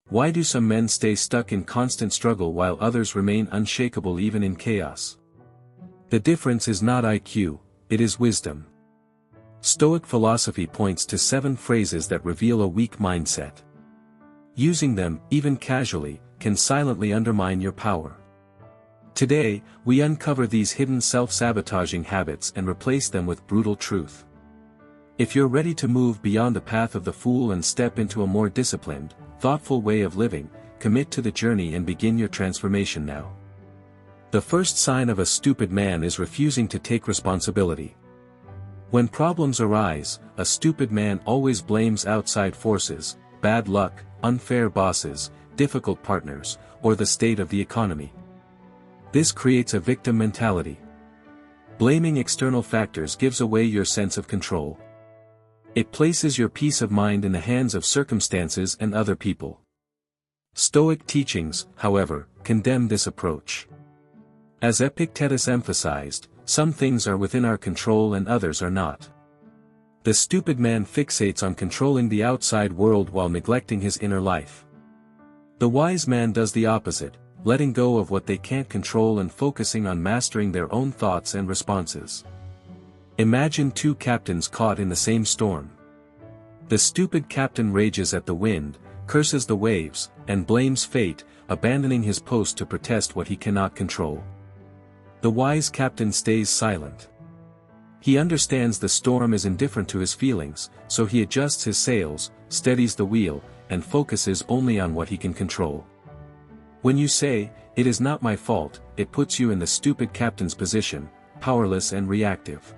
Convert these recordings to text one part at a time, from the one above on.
Why do some men stay stuck in constant struggle while others remain unshakable even in chaos? The difference is not IQ, it is wisdom. Stoic philosophy points to 7 phrases that reveal a weak mindset. Using them, even casually, can silently undermine your power. Today, we uncover these hidden self-sabotaging habits and replace them with brutal truth. If you're ready to move beyond the path of the fool and step into a more disciplined, thoughtful way of living, commit to the journey and begin your transformation now. The first sign of a stupid man is refusing to take responsibility. When problems arise, a stupid man always blames outside forces, bad luck, unfair bosses, difficult partners, or the state of the economy. This creates a victim mentality. Blaming external factors gives away your sense of control. It places your peace of mind in the hands of circumstances and other people. Stoic teachings, however, condemn this approach. As Epictetus emphasized, some things are within our control and others are not. The stupid man fixates on controlling the outside world while neglecting his inner life. The wise man does the opposite, letting go of what they can't control and focusing on mastering their own thoughts and responses. Imagine 2 captains caught in the same storm. The stupid captain rages at the wind, curses the waves, and blames fate, abandoning his post to protest what he cannot control. The wise captain stays silent. He understands the storm is indifferent to his feelings, so he adjusts his sails, steadies the wheel, and focuses only on what he can control. When you say, "It is not my fault," it puts you in the stupid captain's position, powerless and reactive.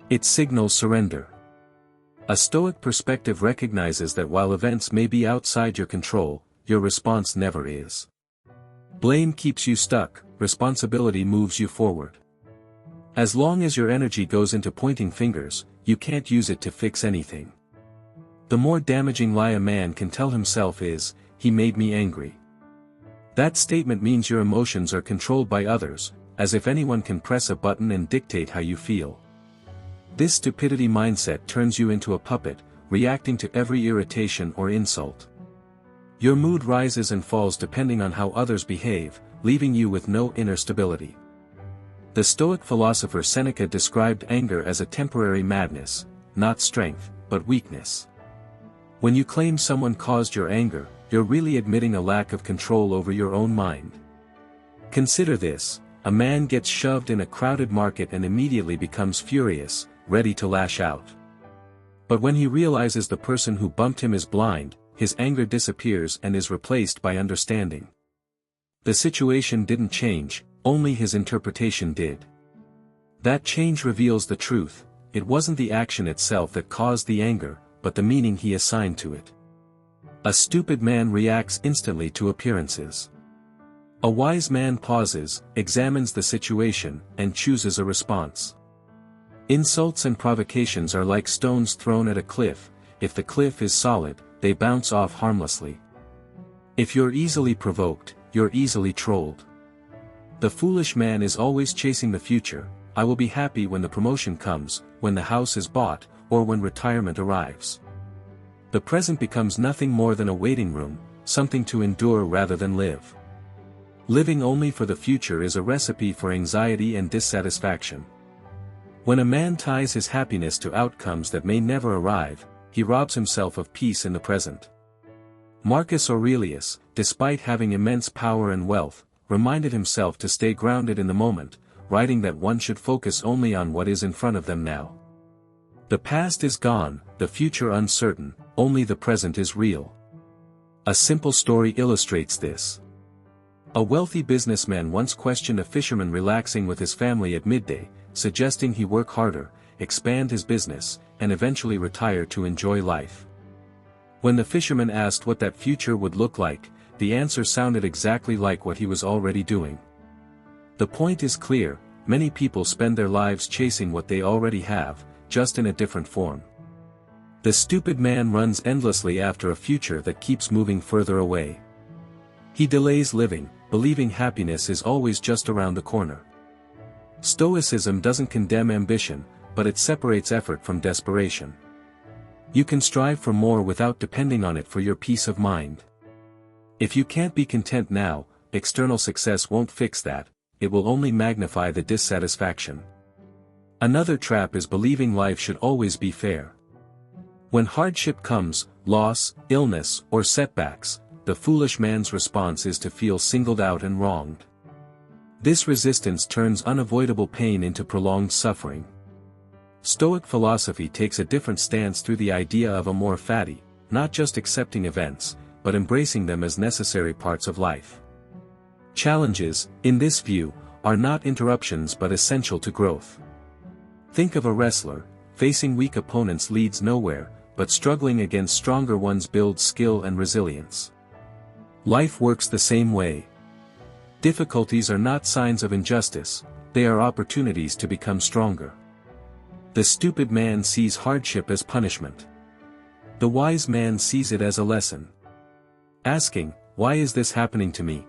It signals surrender. A Stoic perspective recognizes that while events may be outside your control, your response never is. Blame keeps you stuck, responsibility moves you forward. As long as your energy goes into pointing fingers, you can't use it to fix anything. The more damaging lie a man can tell himself is, "He made me angry." That statement means your emotions are controlled by others, as if anyone can press a button and dictate how you feel. This stupidity mindset turns you into a puppet, reacting to every irritation or insult. Your mood rises and falls depending on how others behave, leaving you with no inner stability. The Stoic philosopher Seneca described anger as a temporary madness, not strength, but weakness. When you claim someone caused your anger, you're really admitting a lack of control over your own mind. Consider this: a man gets shoved in a crowded market and immediately becomes furious, ready to lash out. But when he realizes the person who bumped him is blind, his anger disappears and is replaced by understanding. The situation didn't change, only his interpretation did. That change reveals the truth: it wasn't the action itself that caused the anger, but the meaning he assigned to it. A stupid man reacts instantly to appearances. A wise man pauses, examines the situation, and chooses a response. Insults and provocations are like stones thrown at a cliff. If the cliff is solid, they bounce off harmlessly. If you're easily provoked, you're easily trolled. The foolish man is always chasing the future. "I will be happy when the promotion comes, when the house is bought, or when retirement arrives." The present becomes nothing more than a waiting room, something to endure rather than live. Living only for the future is a recipe for anxiety and dissatisfaction. When a man ties his happiness to outcomes that may never arrive, he robs himself of peace in the present. Marcus Aurelius, despite having immense power and wealth, reminded himself to stay grounded in the moment, writing that one should focus only on what is in front of them now. The past is gone, the future uncertain, only the present is real. A simple story illustrates this. A wealthy businessman once questioned a fisherman relaxing with his family at midday, suggesting he work harder, expand his business, and eventually retire to enjoy life. When the fisherman asked what that future would look like, the answer sounded exactly like what he was already doing. The point is clear: many people spend their lives chasing what they already have, just in a different form. The stupid man runs endlessly after a future that keeps moving further away. He delays living, believing happiness is always just around the corner. Stoicism doesn't condemn ambition, but it separates effort from desperation. You can strive for more without depending on it for your peace of mind. If you can't be content now, external success won't fix that, it will only magnify the dissatisfaction. Another trap is believing life should always be fair. When hardship comes, loss, illness, or setbacks, the foolish man's response is to feel singled out and wronged. This resistance turns unavoidable pain into prolonged suffering. Stoic philosophy takes a different stance through the idea of amor fati, not just accepting events, but embracing them as necessary parts of life. Challenges, in this view, are not interruptions but essential to growth. Think of a wrestler, facing weak opponents leads nowhere, but struggling against stronger ones builds skill and resilience. Life works the same way. Difficulties are not signs of injustice, they are opportunities to become stronger. The stupid man sees hardship as punishment. The wise man sees it as a lesson. Asking, "Why is this happening to me?"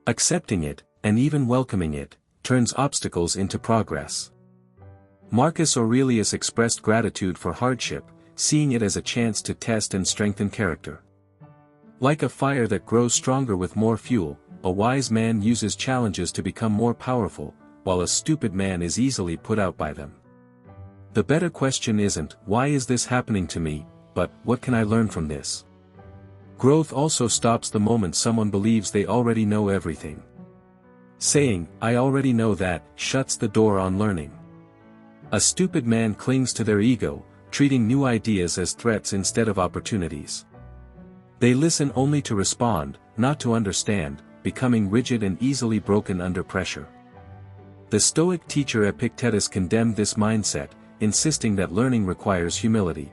Accepting it, and even welcoming it, turns obstacles into progress. Marcus Aurelius expressed gratitude for hardship, seeing it as a chance to test and strengthen character. Like a fire that grows stronger with more fuel, a wise man uses challenges to become more powerful, while a stupid man is easily put out by them. The better question isn't, "Why is this happening to me?" but, "What can I learn from this?" Growth also stops the moment someone believes they already know everything. Saying, "I already know that," shuts the door on learning. A stupid man clings to their ego, treating new ideas as threats instead of opportunities. They listen only to respond, not to understand, becoming rigid and easily broken under pressure. The Stoic teacher Epictetus condemned this mindset, insisting that learning requires humility.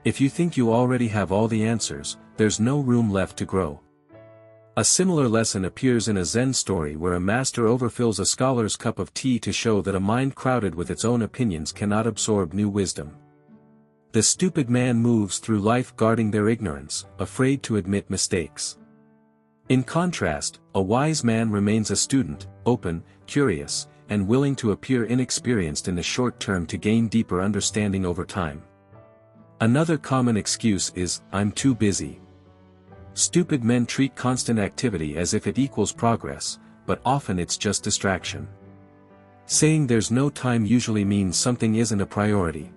If you think you already have all the answers, there's no room left to grow. A similar lesson appears in a Zen story where a master overfills a scholar's cup of tea to show that a mind crowded with its own opinions cannot absorb new wisdom. The stupid man moves through life guarding their ignorance, afraid to admit mistakes. In contrast, a wise man remains a student, open, curious, and willing to appear inexperienced in the short term to gain deeper understanding over time. Another common excuse is, "I'm too busy." Stupid men treat constant activity as if it equals progress, but often it's just distraction. Saying there's no time usually means something isn't a priority.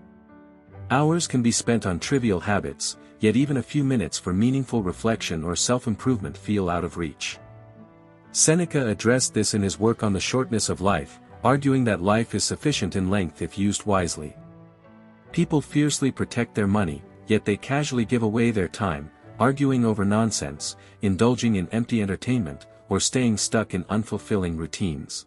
Hours can be spent on trivial habits, yet even a few minutes for meaningful reflection or self-improvement feel out of reach. Seneca addressed this in his work on the shortness of life, arguing that life is sufficient in length if used wisely. People fiercely protect their money, yet they casually give away their time, arguing over nonsense, indulging in empty entertainment, or staying stuck in unfulfilling routines.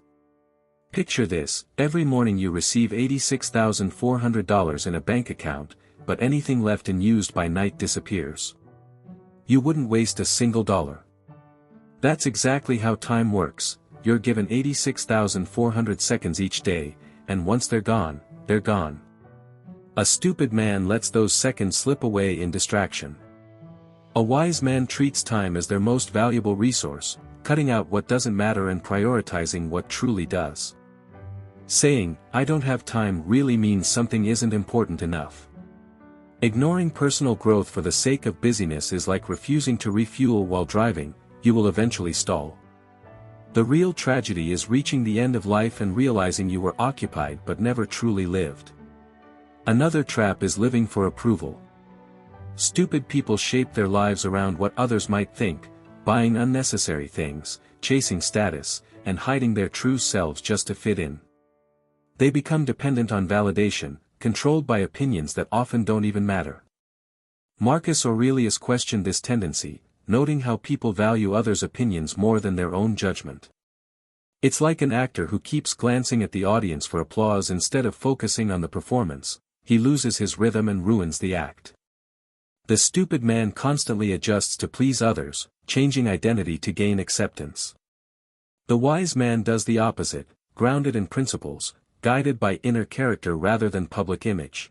Picture this: every morning you receive $86,400 in a bank account, but anything left unused by night disappears. You wouldn't waste a single dollar. That's exactly how time works. You're given 86,400 seconds each day, and once they're gone, they're gone. A stupid man lets those seconds slip away in distraction. A wise man treats time as their most valuable resource, cutting out what doesn't matter and prioritizing what truly does. Saying, "I don't have time" really means something isn't important enough. Ignoring personal growth for the sake of busyness is like refusing to refuel while driving. You will eventually stall. The real tragedy is reaching the end of life and realizing you were occupied but never truly lived. Another trap is living for approval. Stupid people shape their lives around what others might think, buying unnecessary things, chasing status, and hiding their true selves just to fit in. They become dependent on validation, controlled by opinions that often don't even matter. Marcus Aurelius questioned this tendency, noting how people value others' opinions more than their own judgment. It's like an actor who keeps glancing at the audience for applause instead of focusing on the performance. He loses his rhythm and ruins the act. The stupid man constantly adjusts to please others, changing identity to gain acceptance. The wise man does the opposite, grounded in principles, guided by inner character rather than public image.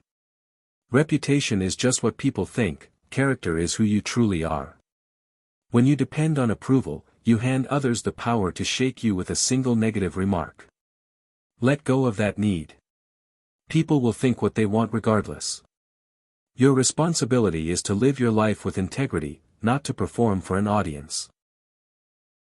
Reputation is just what people think, character is who you truly are. When you depend on approval, you hand others the power to shake you with a single negative remark. Let go of that need. People will think what they want regardless. Your responsibility is to live your life with integrity, not to perform for an audience.